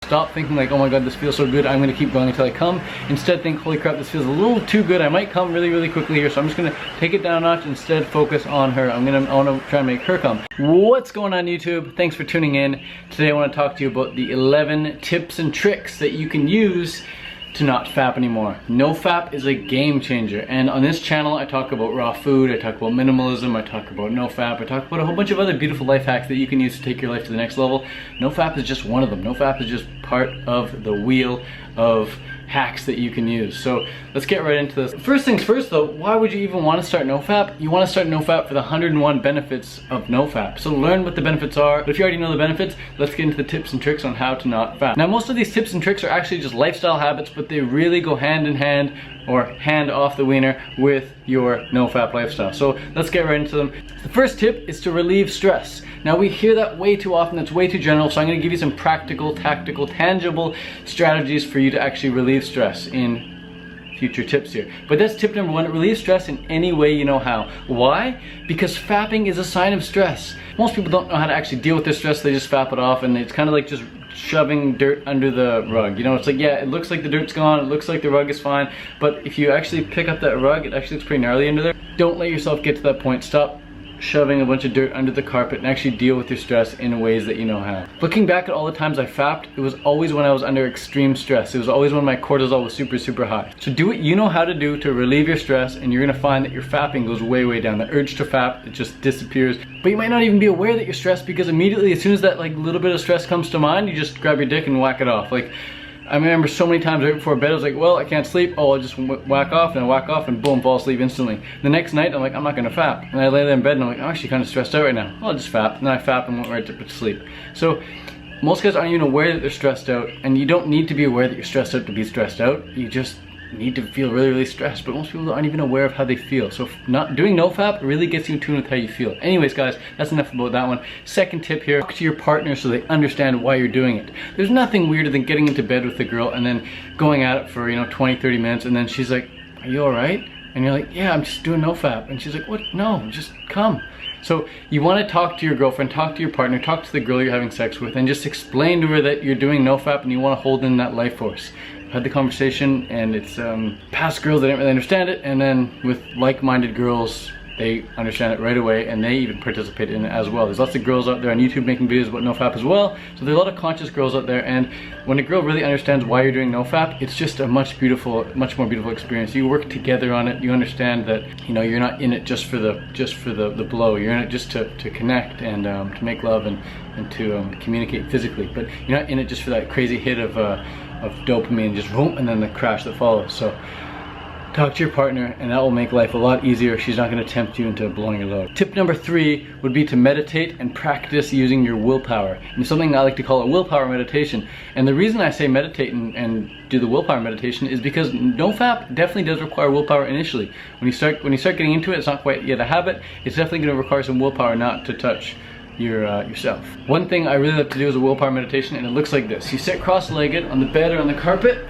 stop thinking like, oh my god, this feels so good, I'm gonna keep going until I come. Instead think, holy crap, this feels a little too good, I might come really, really quickly here, so I'm just gonna take it down a notch, instead focus on her. I wanna try and make her come. What's going on, YouTube? Thanks for tuning in. Today I wanna talk to you about the 11 tips and tricks that you can use to not fap anymore. NoFap is a game changer, and on this channel I talk about raw food, I talk about minimalism, I talk about NoFap, I talk about a whole bunch of other beautiful life hacks that you can use to take your life to the next level. NoFap is just one of them. NoFap is just part of the wheel of hacks that you can use. So let's get right into this. First things first though, why would you even want to start NoFap? You want to start NoFap for the 101 benefits of NoFap. So learn what the benefits are. But if you already know the benefits, let's get into the tips and tricks on how to not fap. Now most of these tips and tricks are actually just lifestyle habits, but they really go hand in hand, or hand off the wiener, with your NoFap lifestyle. So let's get right into them. The first tip is to relieve stress. Now we hear that way too often, it's way too general, so I'm gonna give you some practical, tactical, tangible strategies for you to actually relieve stress in future tips here. But that's tip number one: relieve stress in any way you know how. Why? Because fapping is a sign of stress. Most people don't know how to actually deal with their stress, they just fap it off, and it's kind of like just shoving dirt under the rug. You know, it's like, yeah, it looks like the dirt's gone, it looks like the rug is fine, but if you actually pick up that rug, it actually looks pretty gnarly under there. Don't let yourself get to that point. Stop shoving a bunch of dirt under the carpet and actually deal with your stress in ways that you know how. Looking back at all the times I fapped, it was always when I was under extreme stress. It was always when my cortisol was super, super high. So do what you know how to do to relieve your stress, and you're gonna find that your fapping goes way, way down. The urge to fap, it just disappears. But you might not even be aware that you're stressed, because immediately as soon as that like little bit of stress comes to mind, you just grab your dick and whack it off. Like, I remember so many times right before bed, I was like, well, I can't sleep. Oh, I'll just whack off, and I whack off, and boom, fall asleep instantly. The next night, I'm like, I'm not gonna fap. And I lay there in bed, and I'm like, I'm actually kind of stressed out right now. I'll just fap. And then I fap and went right to sleep. So most guys aren't even aware that they're stressed out, and you don't need to be aware that you're stressed out to be stressed out. You just need to feel really, really stressed, but most people aren't even aware of how they feel. So not doing NoFap really gets you in tune with how you feel. Anyways guys, that's enough about that one. Second tip here: talk to your partner so they understand why you're doing it. There's nothing weirder than getting into bed with a girl and then going at it for 20-30 minutes, and then she's like, are you all right? And you're like, yeah, I'm just doing NoFap. And she's like, what? No, just come. So you want to talk to your girlfriend, talk to your partner, talk to the girl you're having sex with, and just explain to her that you're doing NoFap and you want to hold in that life force. Had the conversation, and it's past girls, they didn't really understand it, and then with like-minded girls, they understand it right away, and they even participate in it as well. There's lots of girls out there on YouTube making videos about NoFap as well, so there's a lot of conscious girls out there, and when a girl really understands why you're doing NoFap, it's just a much more beautiful experience. You work together on it, you understand that you're not in it just for the blow. You're in it just to connect and to make love and to communicate physically, but you're not in it just for that crazy hit of dopamine, just boom, and then the crash that follows. So talk to your partner, and that will make life a lot easier. She's not going to tempt you into blowing your load. Tip number 3 would be to meditate and practice using your willpower. And it's something I like to call a willpower meditation. And the reason I say meditate and do the willpower meditation is because NoFap definitely does require willpower initially. When you start getting into it, it's not quite yet a habit. It's definitely going to require some willpower not to touch yourself. One thing I really like to do is a willpower meditation, and it looks like this. You sit cross-legged on the bed or on the carpet,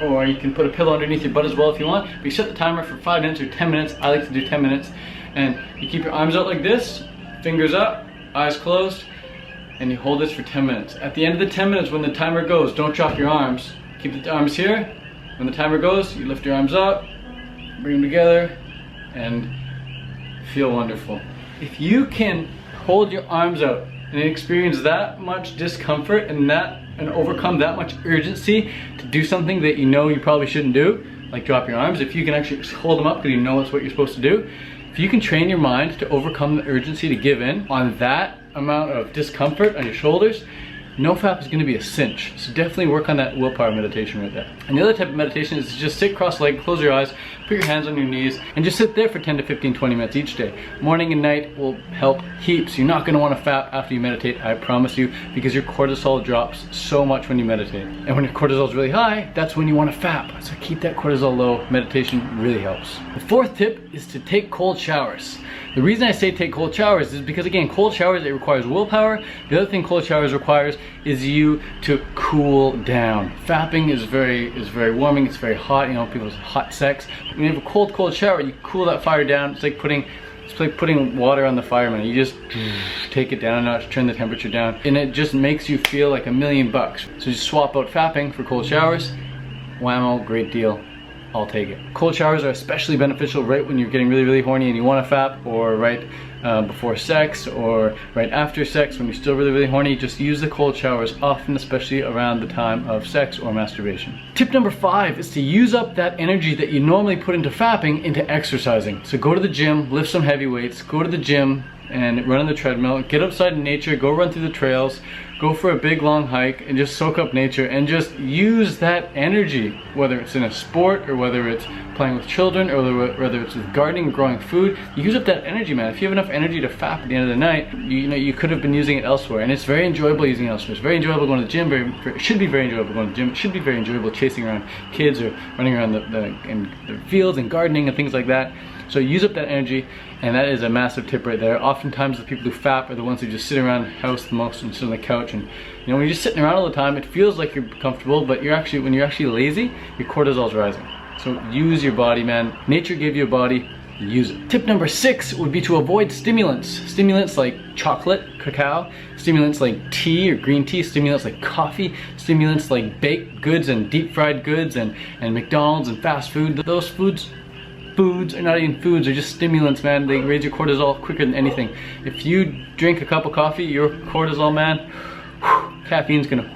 or you can put a pillow underneath your butt as well if you want, but you set the timer for 5 minutes or 10 minutes. I like to do 10 minutes, and you keep your arms out like this, fingers up, eyes closed, and you hold this for 10 minutes. At the end of the 10 minutes, when the timer goes, don't drop your arms. Keep the arms here. When the timer goes, you lift your arms up, bring them together, and feel wonderful. If you can hold your arms out and experience that much discomfort and overcome that much urgency to do something that you probably shouldn't do, like drop your arms, if you can actually hold them up because you know that's what you're supposed to do, if you can train your mind to overcome the urgency to give in on that amount of discomfort on your shoulders, NoFap is going to be a cinch. So definitely work on that willpower meditation right there. And the other type of meditation is to just sit cross-legged, close your eyes, put your hands on your knees, and just sit there for 10 to 15, 20 minutes each day. Morning and night will help heaps. You're not going to want to fap after you meditate, I promise you, because your cortisol drops so much when you meditate. And when your cortisol is really high, that's when you want to fap. So keep that cortisol low. Meditation really helps. The fourth tip is to take cold showers. The reason I say take cold showers is because, again, cold showers, it requires willpower. The other thing cold showers requires is you to cool down. Fapping is very warming, it's very hot, people have hot sex. When you have a cold shower, you cool that fire down. It's like putting It's like putting water on the fire, man. You just take it down a notch, turn the temperature down, and it just makes you feel like $1,000,000. So just swap out fapping for cold showers. Whammo, great deal. I'll take it. Cold showers are especially beneficial right when you're getting really, really horny and you want to fap, or right before sex, or right after sex when you're still really, really horny. Just use the cold showers often, especially around the time of sex or masturbation. Tip number 5 is to use up that energy that you normally put into fapping into exercising. So go to the gym, lift some heavy weights, go to the gym and run on the treadmill, get outside in nature, go run through the trails, go for a big long hike and just soak up nature and just use that energy, whether it's in a sport or whether it's playing with children or whether it's with gardening, growing food. Use up that energy, man. If you have enough energy to fap at the end of the night, you know you could have been using it elsewhere, and it's very enjoyable using it elsewhere. It's very enjoyable going to the gym. It should be very enjoyable going to the gym. It should be very enjoyable chasing around kids or running around in the fields and gardening and things like that. So use up that energy, and that is a massive tip right there. Oftentimes the people who fap are the ones who just sit around the house the most and sit on the couch, and you know, when you're just sitting around all the time, it feels like you're comfortable, but when you're actually lazy, your cortisol's rising. So use your body, man. Nature gave you a body, use it. Tip number 6 would be to avoid stimulants. Stimulants like chocolate, cacao, stimulants like tea or green tea, stimulants like coffee, stimulants like baked goods and deep fried goods and McDonald's and fast food. Those foods are not even foods, they're just stimulants, man. They raise your cortisol quicker than anything. If you drink a cup of coffee, your cortisol, man, caffeine's gonna,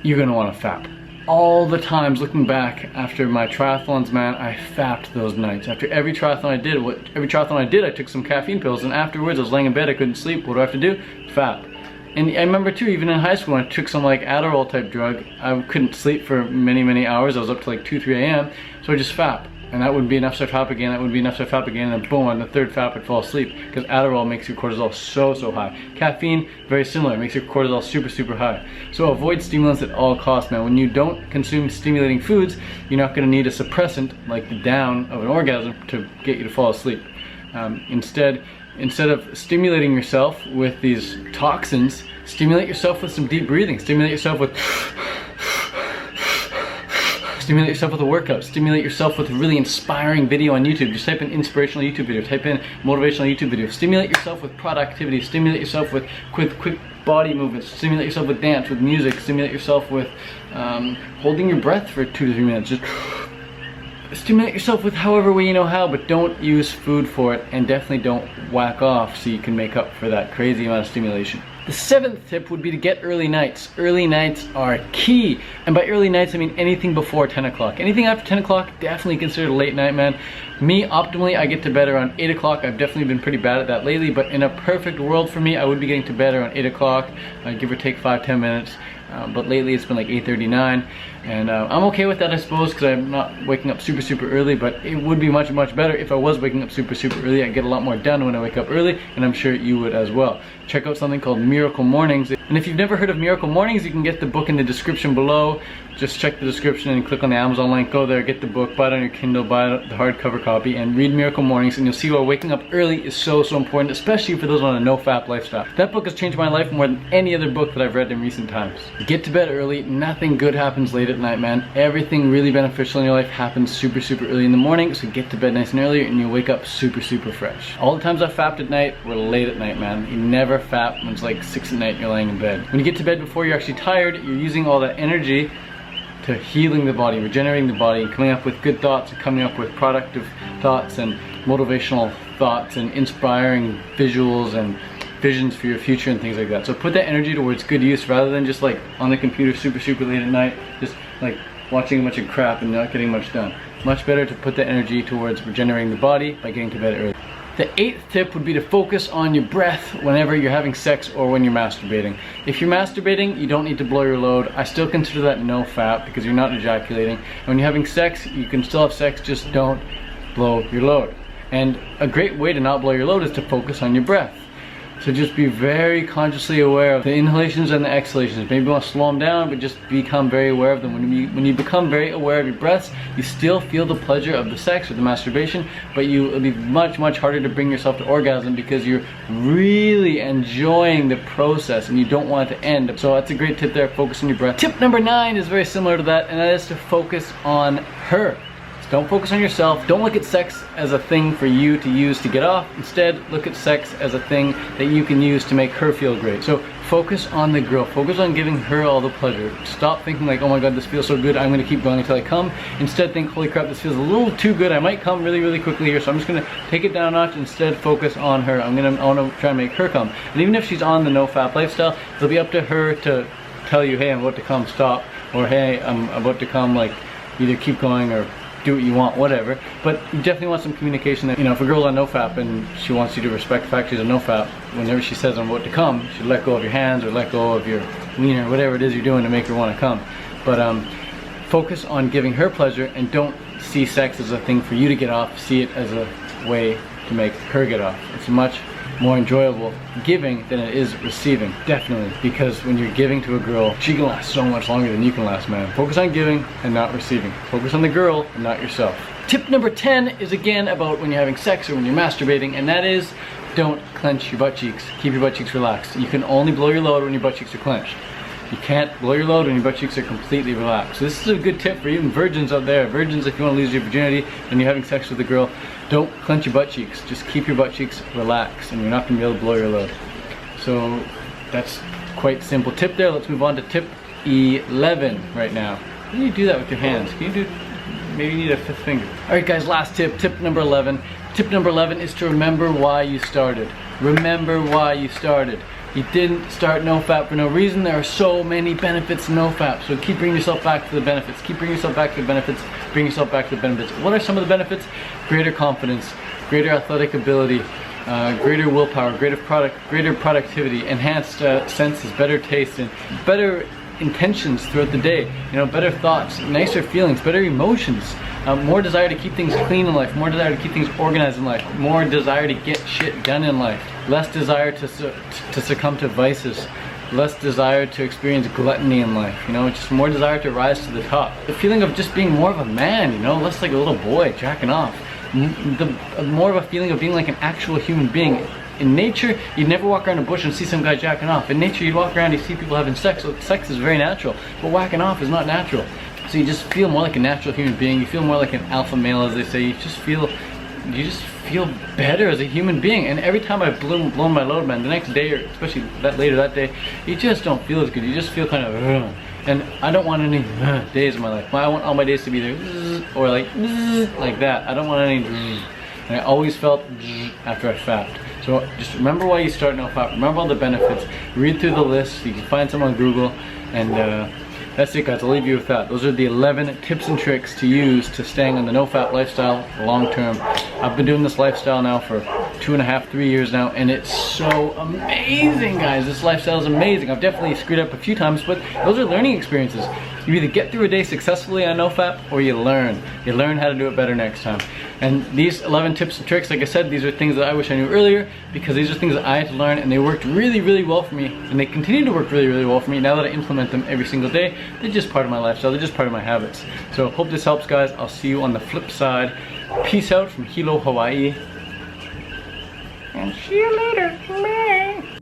you're gonna wanna fap. All the times looking back after my triathlons, man, I fapped those nights. After every triathlon I did, I took some caffeine pills, and afterwards I was laying in bed, I couldn't sleep. What do I have to do? Fap. And I remember too, even in high school, when I took some like Adderall type drug, I couldn't sleep for many, many hours. I was up to like 2, 3 a.m. So I just fap. And that would be enough to fap again, that would be enough to fap again, and then boom, on the third fap I'd fall asleep. Because Adderall makes your cortisol so high. Caffeine, very similar, it makes your cortisol super high. So avoid stimulants at all costs, man. When you don't consume stimulating foods, you're not gonna need a suppressant like the down of an orgasm to get you to fall asleep. Instead of stimulating yourself with these toxins, stimulate yourself with some deep breathing. Stimulate yourself with a workout. Stimulate yourself with a really inspiring video on YouTube. Just type in inspirational YouTube video. Type in motivational YouTube video. Stimulate yourself with productivity. Stimulate yourself with quick body movements. Stimulate yourself with dance, with music. Stimulate yourself with holding your breath for 2 to 3 minutes. Just stimulate yourself with however way you know how, but don't use food for it, and definitely don't whack off so you can make up for that crazy amount of stimulation. The 7th tip would be to get early nights. Early nights are key. And by early nights, I mean anything before 10 o'clock. Anything after 10 o'clock, definitely considered a late night, man. Me, optimally, I get to bed around 8 o'clock. I've definitely been pretty bad at that lately, but in a perfect world for me, I would be getting to bed around 8 o'clock, give or take 5-10 minutes. But lately it's been like 8:39, and I'm okay with that, I suppose, because I'm not waking up super early, but it would be much better if I was waking up super early. I'd get a lot more done when I wake up early, and I'm sure you would as well. Check out something called Miracle Mornings, and if you've never heard of Miracle Mornings, you can get the book in the description below. Just check the description and click on the Amazon link, go there, get the book, buy it on your Kindle, buy the hardcover copy, and read Miracle Mornings, and you'll see why waking up early is so important, especially for those on a no-fap lifestyle. That book has changed my life more than any other book that I've read in recent times. Get to bed early. Nothing good happens late at night, man. Everything really beneficial in your life happens super early in the morning, so get to bed nice and early and you wake up super fresh. All the times I've fapped at night were late at night, man. You never fap when it's like 6 at night and you're laying in bed. When you get to bed before you're actually tired, you're using all that energy to healing the body, regenerating the body, and coming up with good thoughts, and coming up with productive thoughts and motivational thoughts and inspiring visuals and visions for your future and things like that. So put that energy towards good use rather than just like on the computer super late at night, just like watching a bunch of crap and not getting much done. Much better to put that energy towards regenerating the body by getting to bed early. The 8th tip would be to focus on your breath whenever you're having sex or when you're masturbating. If you're masturbating, you don't need to blow your load. I still consider that no fap because you're not ejaculating. When you're having sex, you can still have sex, just don't blow your load. And a great way to not blow your load is to focus on your breath. So just be very consciously aware of the inhalations and the exhalations. Maybe you want to slow them down, but just become very aware of them. When you become very aware of your breaths, you still feel the pleasure of the sex or the masturbation, but it'll be much harder to bring yourself to orgasm because you're really enjoying the process and you don't want it to end. So that's a great tip there, focus on your breath. Tip number 9 is very similar to that, and that is to focus on her. Don't focus on yourself. Don't look at sex as a thing for you to use to get off. Instead, look at sex as a thing that you can use to make her feel great. So focus on the girl. Focus on giving her all the pleasure. Stop thinking like, oh my god, this feels so good, I'm gonna keep going until I come. Instead, think, holy crap, this feels a little too good, I might come really, really quickly here, so I'm just gonna take it down a notch. Instead, focus on her. I wanna try and make her come. And even if she's on the no-fap lifestyle, it'll be up to her to tell you, hey, I'm about to come, stop. Or hey, I'm about to come, like, either keep going or do what you want, whatever. But you definitely want some communication that, you know, if a girl's on NoFap and she wants you to respect the fact she's a NoFap, whenever she says I'm about to come, you should let go of your hands or let go of your wiener, whatever it is you're doing to make her want to come. But focus on giving her pleasure and don't see sex as a thing for you to get off. See it as a way to make her get off. It's much more enjoyable giving than it is receiving, definitely, because when you're giving to a girl, she can last so much longer than you can last, man. Focus on giving and not receiving. Focus on the girl and not yourself. Tip number 10 is again about when you're having sex or when you're masturbating, and that is don't clench your butt cheeks. Keep your butt cheeks relaxed. You can only blow your load when your butt cheeks are clenched. You can't blow your load when your butt cheeks are completely relaxed. So this is a good tip for even virgins out there. Virgins, if you want to lose your virginity when you're having sex with a girl, don't clench your butt cheeks. Just keep your butt cheeks relaxed and you're not going to be able to blow your load. So that's quite simple tip there. Let's move on to tip 11 right now. How do you do that with your hands? Can you do, maybe you need a fifth finger. Alright guys, last tip, tip number 11. Tip number 11 is to remember why you started. Remember why you started. You didn't start NoFap for no reason. There are so many benefits to NoFap. So keep bringing yourself back to the benefits. Keep bringing yourself back to the benefits. Bring yourself back to the benefits. What are some of the benefits? Greater confidence, greater athletic ability, greater willpower, greater productivity, enhanced senses, better taste, and better intentions throughout the day. You know, better thoughts, nicer feelings, better emotions. More desire to keep things clean in life, more desire to keep things organized in life, more desire to get shit done in life, less desire to succumb to vices, less desire to experience gluttony in life, you know, just more desire to rise to the top. The feeling of just being more of a man, you know, less like a little boy jacking off. More of a feeling of being like an actual human being. In nature, you'd never walk around a bush and see some guy jacking off. In nature, you'd walk around and you see people having sex. So sex is very natural, but whacking off is not natural. So you just feel more like a natural human being. You feel more like an alpha male, as they say. You just feel better as a human being. And every time I've blown my load, man, the next day, or especially later that day, you just don't feel as good. You just feel kind of, and I don't want any days in my life. I want all my days to be there, or like that. I don't want any, and I always felt after I fapped. So just remember why you start NoFap. Remember all the benefits. Read through the list. You can find some on Google, and that's it, guys. I'll leave you with that. Those are the 11 tips and tricks to use to staying on the NoFap lifestyle long term. I've been doing this lifestyle now for 2.5, 3 years now, and it's so amazing, guys. This lifestyle is amazing. I've definitely screwed up a few times, but those are learning experiences. You either get through a day successfully on NoFap, or you learn. You learn how to do it better next time. And these 11 tips and tricks, like I said, these are things that I wish I knew earlier, because these are things that I had to learn, and they worked really, really well for me, and they continue to work really, really well for me now that I implement them every single day. They're just part of my lifestyle. They're just part of my habits. So hope this helps, guys. I'll see you on the flip side. Peace out from Hilo, Hawaii. And see you later. Bye.